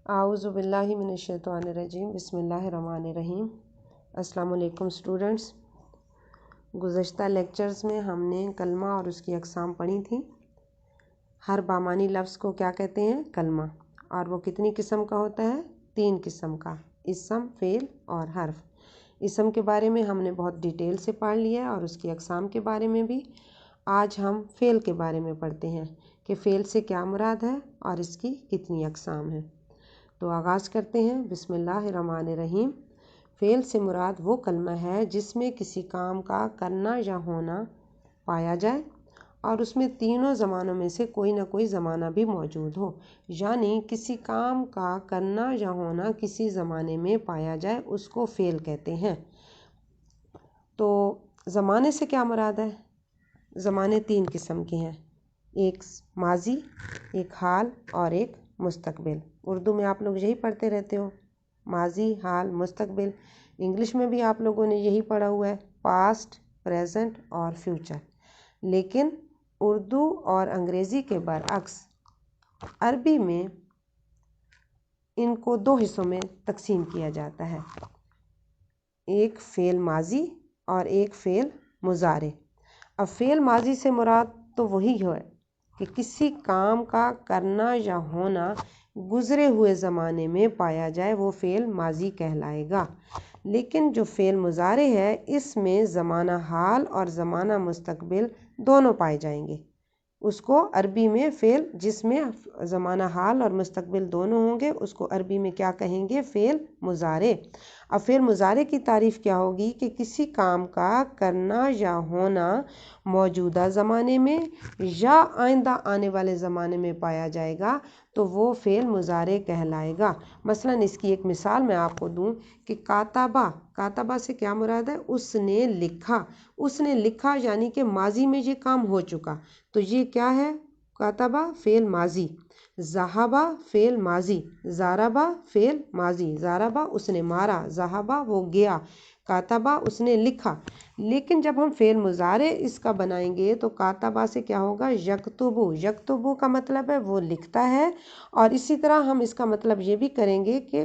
आऊज़ु बिल्लाहि मिनश्शैतानिर्रजीम बिस्मिल्लाहिर्रहमानिर्रहीम। अस्सलाम वालेकुम स्टूडेंट्स। गुज़श्ता लेक्चर्स में हमने कलमा और उसकी अक़साम पढ़ी थी। हर बामानी लफ्ज़ को क्या कहते हैं? कलमा। और वो कितनी किस्म का होता है? 3 किस्म का, इस्म, फ़ेल और हर्फ। इस्म के बारे में हमने बहुत डिटेल से पढ़ लिया है और उसकी अक़साम के बारे में भी। आज हम फ़ेल के बारे में पढ़ते हैं कि फ़ेल से क्या मुराद है और इसकी कितनी अक़साम है। तो आगाज़ करते हैं। बिस्मिल्लाहिर्रहमानिर्रहीम। फ़ेल से मुराद वो कलमा है जिसमें किसी काम का करना या होना पाया जाए और उसमें तीनों ज़मानों में से कोई ना कोई ज़माना भी मौजूद हो। यानी किसी काम का करना या होना किसी ज़माने में पाया जाए, उसको फ़ेल कहते हैं। तो ज़माने से क्या मुराद है? ज़माने 3 किस्म के हैं, एक माजी, एक हाल और एक मुस्तकबिल। उर्दू में आप लोग यही पढ़ते रहते हो, माजी, हाल, मुस्तकबिल। इंग्लिश में भी आप लोगों ने यही पढ़ा हुआ है, पास्ट, प्रेजेंट और फ्यूचर। लेकिन उर्दू और अंग्रेज़ी के बरअक्स अरबी में इनको 2 हिस्सों में तकसीम किया जाता है, एक फ़ेल माजी और एक फ़ेल मुज़ारे। अब फ़ेल माजी से मुराद तो वही है कि किसी काम का करना या होना गुज़रे हुए ज़माने में पाया जाए, वो फ़ेल माजी कहलाएगा। लेकिन जो फ़ेल मुज़ारे है, इसमें ज़माना हाल और ज़माना मुस्तकबिल दोनों पाए जाएंगे। उसको अरबी में फ़ेल, जिसमें ज़माना हाल और मुस्तकबिल दोनों होंगे, उसको अरबी में क्या कहेंगे? फ़ेल मुज़ारे। अब फ़ेल मुज़ारे की तारीफ़ क्या होगी कि किसी काम का करना या होना मौजूदा ज़माने में या आइंदा आने वाले ज़माने में पाया जाएगा, तो वो फ़ेल मुज़ारे कहलाएगा। मसलन इसकी एक मिसाल मैं आपको दूं कि काताबा, काताबा से क्या मुराद है? उसने लिखा। उसने लिखा यानी कि माजी में ये काम हो चुका, तो ये क्या है? काताबा फ़ेल माजी। ज़हाबा फ़ेल माजी, ज़ारबा फ़ेल माजी। ज़ारबा उसने मारा, ज़हाबा वो गया, काताबा उसने लिखा। लेकिन जब हम फ़ेल मुज़ारे इसका बनाएंगे तो काताबा से क्या होगा? यक्तुबु। यक्तुबु का मतलब है वो लिखता है। और इसी तरह हम इसका मतलब ये भी करेंगे कि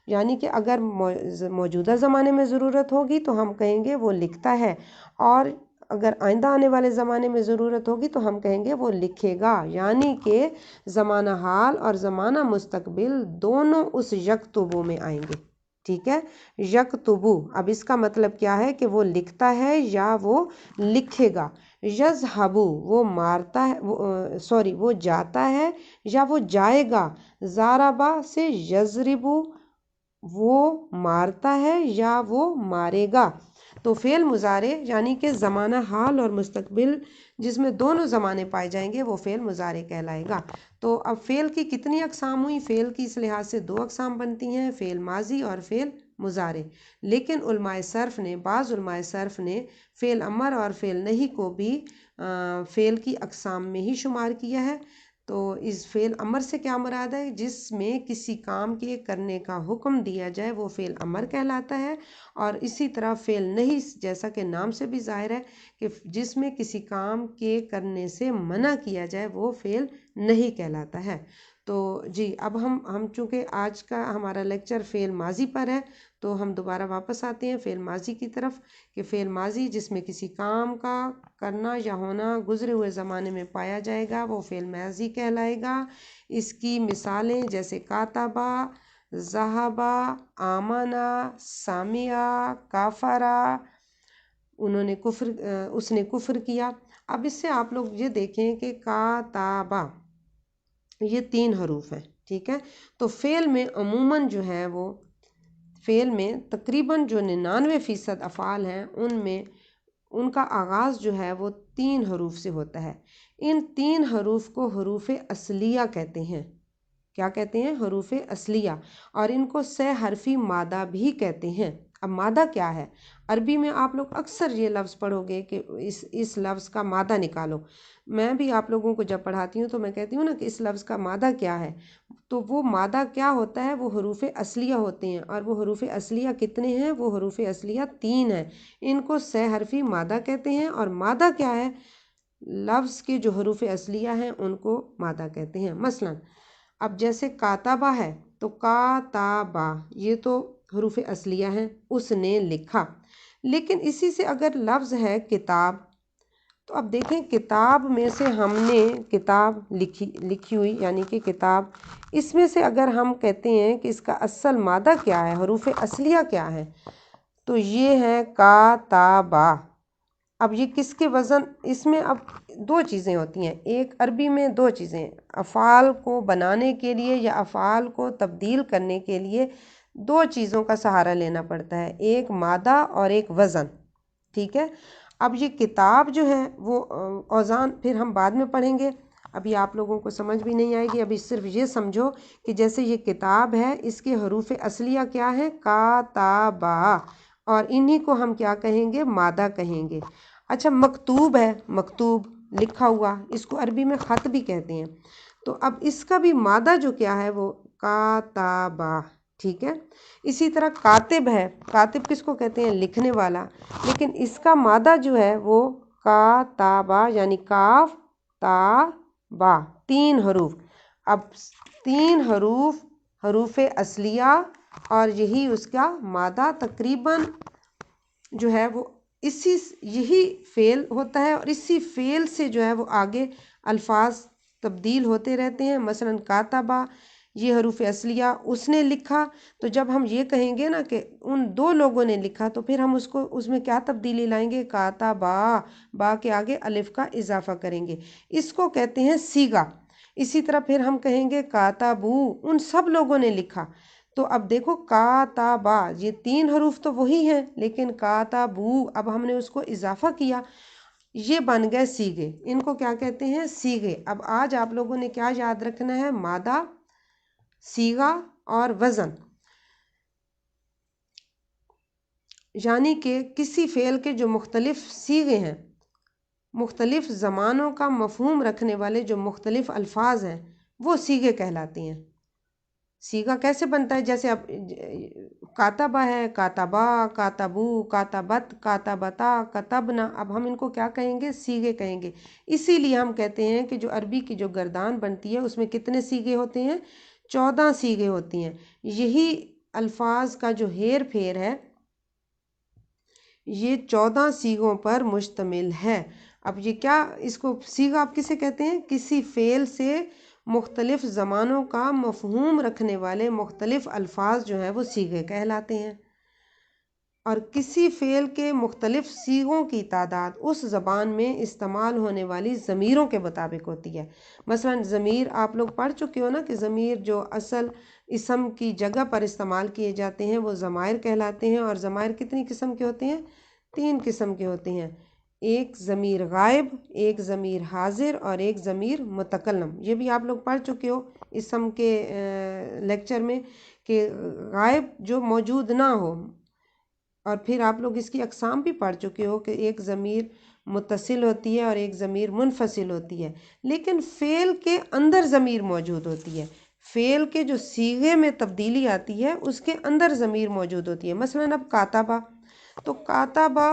यानी कि अगर मौजूदा ज़माने में ज़रूरत होगी तो हम कहेंगे वो लिखता है, और अगर आइंदा आने वाले ज़माने में ज़रूरत होगी तो हम कहेंगे वो लिखेगा। यानी कि ज़माना हाल और ज़माना मुस्तकबिल दोनों उस यक्तुबु में आएंगे। ठीक है, यक्तुबु। अब इसका मतलब क्या है कि वो लिखता है या वो लिखेगा। यज़हबु वो मारता है, वो जाता है या वो जाएगा। ज़ारबा से यज़रिबु वो मारता है या वो मारेगा। तो फ़ेल मुज़ारे यानी कि ज़माना हाल और मुस्तकबिल जिसमें दोनों ज़माने पाए जाएंगे, वो फ़ेल मुज़ारे कहलाएगा। तो अब फ़ेल की कितनी अक़साम हुई? फ़ेल की इस लिहाज से 2 अक़साम बनती हैं, फ़ेल माजी और फ़ेल मुज़ारे। लेकिन उलमाए सर्फ़ ने, बाज़ उलमाए सर्फ़ ने फ़ेल अमर और फ़ेल नहीं को भी फ़ेल की अक़साम में ही शुमार किया है। तो इस फ़ेल अमर से क्या मुराद है? जिसमें किसी काम के करने का हुक्म दिया जाए, वो फ़ेल अमर कहलाता है। और इसी तरह फ़ेल नहीं, जैसा कि नाम से भी ज़ाहिर है कि जिसमें किसी काम के करने से मना किया जाए, वो फ़ेल नहीं कहलाता है। तो जी, अब हम चूँकि आज का हमारा लेक्चर फ़ेल माजी पर है, तो हम दोबारा वापस आते हैं फ़ेल माजी की तरफ कि फ़ेल माजी जिसमें किसी काम का करना या होना गुज़रे हुए ज़माने में पाया जाएगा, वो फ़ेल माजी कहलाएगा। इसकी मिसालें जैसे काताबा, ज़हाबा, आमना, सामिया, काफ़रा, उसने कुफ्र किया। अब इससे आप लोग ये देखें कि काताबा ये 3 हरूफ हैं। ठीक है, तो फ़ेल में अमूमन जो है वो फ़ेल में तकरीबन जो 99% अफ़ाल हैं, उनमें उनका आगाज़ जो है वो 3 हरूफ से होता है। इन 3 हरूफ को हरूफ असलिया कहते हैं। क्या कहते हैं? हरूफ असलिया। और इनको सहहरफी मादा भी कहते हैं। अब मादा क्या है? अरबी में आप लोग अक्सर ये लफ्ज़ पढ़ोगे कि इस लफ्ज़ का मादा निकालो। मैं भी आप लोगों को जब पढ़ाती हूँ तो मैं कहती हूँ ना कि इस लफ्ज़ का मादा क्या है, तो वो मादा क्या होता है? वो हरूफ असलिया होते हैं। और वो हरूफ असलिया कितने हैं? वो हरूफ असलिया 3 हैं। इनको सहहरफी मादा कहते हैं। और मादा क्या है? लफ्ज़ के जो हरूफ असलिया हैं उनको मादा कहते हैं। मसलन अब जैसे काताबा है, तो काताबा ये तो हरूफ असलिया हैं, उसने लिखा। लेकिन इसी से अगर लफ्ज़ है किताब, तो अब देखें किताब में से हमने किताब लिखी हुई यानी कि किताब, इसमें से अगर हम कहते हैं कि इसका असल मादा क्या है, हरूफ असलिया क्या है, तो ये है काताबा। अब ये किसके वज़न, इसमें अब दो चीज़ें होती हैं, एक अरबी में दो चीज़ें, अफ़ाल को बनाने के लिए या अफ़ाल को तब्दील करने के लिए दो चीज़ों का सहारा लेना पड़ता है, एक मादा और एक वज़न। ठीक है। अब ये किताब जो है वो औज़ान फिर हम बाद में पढ़ेंगे, अभी आप लोगों को समझ भी नहीं आएगी। अभी सिर्फ ये समझो कि जैसे ये किताब है, इसके हरूफ असलिया क्या है, काताबा, और इन्हीं को हम क्या कहेंगे, मादा कहेंगे। अच्छा, मकतूब है, मकतूब लिखा हुआ, इसको अरबी में ख़त भी कहते हैं। तो अब इसका भी मादा जो क्या है वो काताबा। ठीक है। इसी तरह कातिब है, कातिब किसको कहते हैं, लिखने वाला, लेकिन इसका मादा जो है वो काताबा यानी काफ ताबा, 3 हरूफ। अब 3 हरूफ असलिया और यही उसका मादा तकरीबन जो है वो इसी यही फ़ेल होता है, और इसी फ़ेल से जो है वो आगे अल्फाज तब्दील होते रहते हैं। मसलन काताबा ये हरूफ असलिया, उसने लिखा, तो जब हम ये कहेंगे ना कि उन दो लोगों ने लिखा, तो फिर हम उसको उसमें क्या तब्दीली लाएंगे, काताबा, बा के आगे अलिफ का इजाफा करेंगे, इसको कहते हैं सीगा। इसी तरह फिर हम कहेंगे काताबू, उन सब लोगों ने लिखा। तो अब देखो काताबा ये 3 हरूफ तो वही हैं, लेकिन काताबू अब हमने उसको इजाफा किया, ये बन गए सीगे। इनको क्या कहते हैं, सीगे। अब आज आप लोगों ने क्या याद रखना है, मादा, सीगा और वज़न, यानी कि किसी फ़ेल के जो मुख्तलिफ सीगे हैं, मुख्तलिफ ज़मानों का मफ़हूम रखने वाले जो मुख्तलिफ अल्फाज हैं, वो सीगे कहलाते हैं। सीगा कैसे बनता है, जैसे अब काताबा है, काताबा, काताबू, काताबत, काताबता, कतबना, अब हम इनको क्या कहेंगे, सीगे कहेंगे। इसीलिए हम कहते हैं कि जो अरबी की जो गर्दान बनती है उसमें कितने सीगे होते हैं, 14 सीगे होती हैं। यही अल्फाज का जो हेर फेर है ये 14 सीगों पर मुश्तमिल है। अब ये क्या, इसको सीगा आप किसे कहते हैं, किसी फ़ेल से मुख्तलिफ ज़मानों का मफ़हूम रखने वाले मुख्तलिफ अल्फाज जो हैं वो सीगे कहलाते हैं। और किसी फ़ेल के मुख्तलिफ सीगों की तादाद उस ज़बान में इस्तेमाल होने वाली ज़मीरों के मुताबिक होती है। मसलन ज़मीर आप लोग पढ़ चुके हो ना कि ज़मीर जो असल इसम की जगह पर इस्तेमाल किए जाते हैं वो ज़मायर कहलाते हैं। और ज़मायर कितनी किस्म के होते हैं, 3 किस्म के होते हैं, एक ज़मीर गायब, एक ज़मीर हाजिर और एक ज़मीर मुतकल्लम। ये भी आप लोग पढ़ चुके हो इसम के लेक्चर में कि गायब जो मौजूद ना हो, और फिर आप लोग इसकी अक़साम भी पढ़ चुके हो कि एक ज़मीर मुत्तसिल होती है और एक ज़मीर मुनफसिल होती है, लेकिन फ़ेल के अंदर ज़मीर मौजूद होती है। फ़ेल के जो सीगे में तब्दीली आती है उसके अंदर ज़मीर मौजूद होती है। मसलन अब काताबा, तो काताबा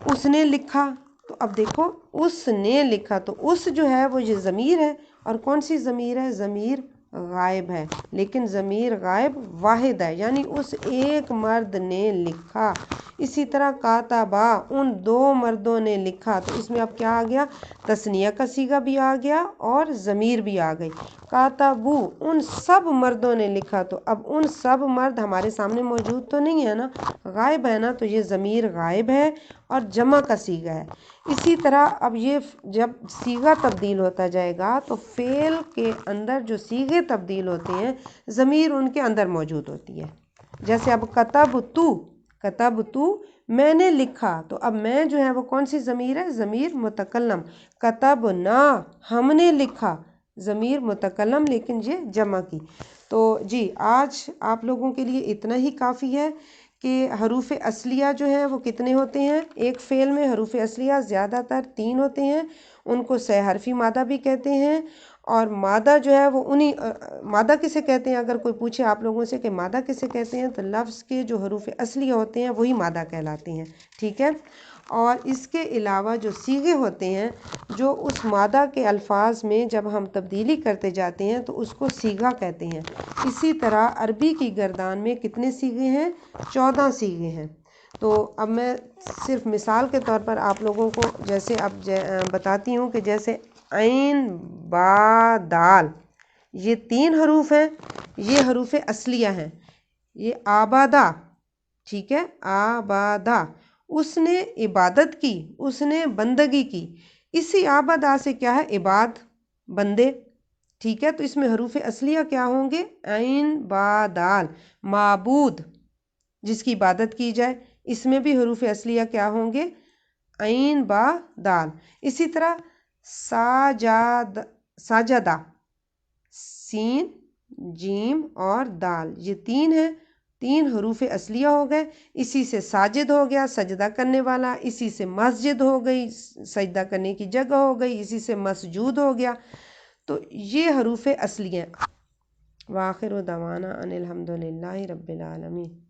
उसने लिखा, तो अब देखो उसने लिखा, तो उस जो है वो ये ज़मीर है, और कौन सी ज़मीर है, ज़मीर गायब है, लेकिन ज़मीर गायब वाहिद है, यानी उस एक मर्द ने लिखा। इसी तरह काताबा उन 2 मर्दों ने लिखा, तो इसमें अब क्या आ गया, तस्निया का सीगा भी आ गया और ज़मीर भी आ गई। काताबू उन सब मर्दों ने लिखा, तो अब उन सब मर्द हमारे सामने मौजूद तो नहीं है ना, गायब है ना, तो ये ज़मीर गायब है और जमा का सीगा है। इसी तरह अब ये जब सीगा तब्दील होता जाएगा तो फ़ेल के अंदर जो सीगे तब्दील होते हैं ज़मीर उनके अंदर मौजूद होती है। जैसे अब कतब तू मैंने लिखा, तो अब मैं जो है वो कौन सी ज़मीर है, ज़मीर मुतकल्लम। कतब ना हमने लिखा, ज़मीर मुतकल्लम, लेकिन ये जमा की। तो जी आज आप लोगों के लिए इतना ही काफ़ी है कि हरूफ असलिया जो है वो कितने होते हैं, एक फ़ेल में हरूफ असलिया ज़्यादातर 3 होते हैं, उनको सहरफी मादा भी कहते हैं। और मादा जो है वो उन्हीं मादा किसे कहते हैं, अगर कोई पूछे आप लोगों से कि मादा किसे कहते हैं, तो लफ्ज़ के जो हरूफ असलिया होते हैं वही मादा कहलाते हैं। ठीक है। और इसके अलावा जो सीगे होते हैं जो उस मादा के अल्फाज में जब हम तब्दीली करते जाते हैं तो उसको सीगा कहते हैं। इसी तरह अरबी की गर्दान में कितने सीगे हैं? 14 सीगे हैं। तो अब मैं सिर्फ मिसाल के तौर पर आप लोगों को जैसे अब बताती हूँ कि जैसे ऐन बा दाल, ये 3 हरूफ हैं, ये हरूफ असलिया हैं। ये आबादा, ठीक है, आबादा, उसने इबादत की, उसने बंदगी की। इसी आबादा से क्या है? इबाद, बंदे, ठीक है। तो इसमें हरूफ असलिया क्या होंगे? ऐन बा दाल, माबूद, जिसकी इबादत की जाए। इसमें भी हरूफ असलिया क्या होंगे? ऐन बा दाल। इसी तरह साजदा, सीन, जीम और दाल, ये 3 हैं, 3 हरूफ असलिया हो गए। इसी से साजिद हो गया, सजदा करने वाला। इसी से मस्जिद हो गई, सजदा करने की जगह हो गई। इसी से मसजूद हो गया। तो ये हरूफ असलिया। वाखिर दवाना अनिल हम्दुलिल्लाहि रब्बिल आलमीन।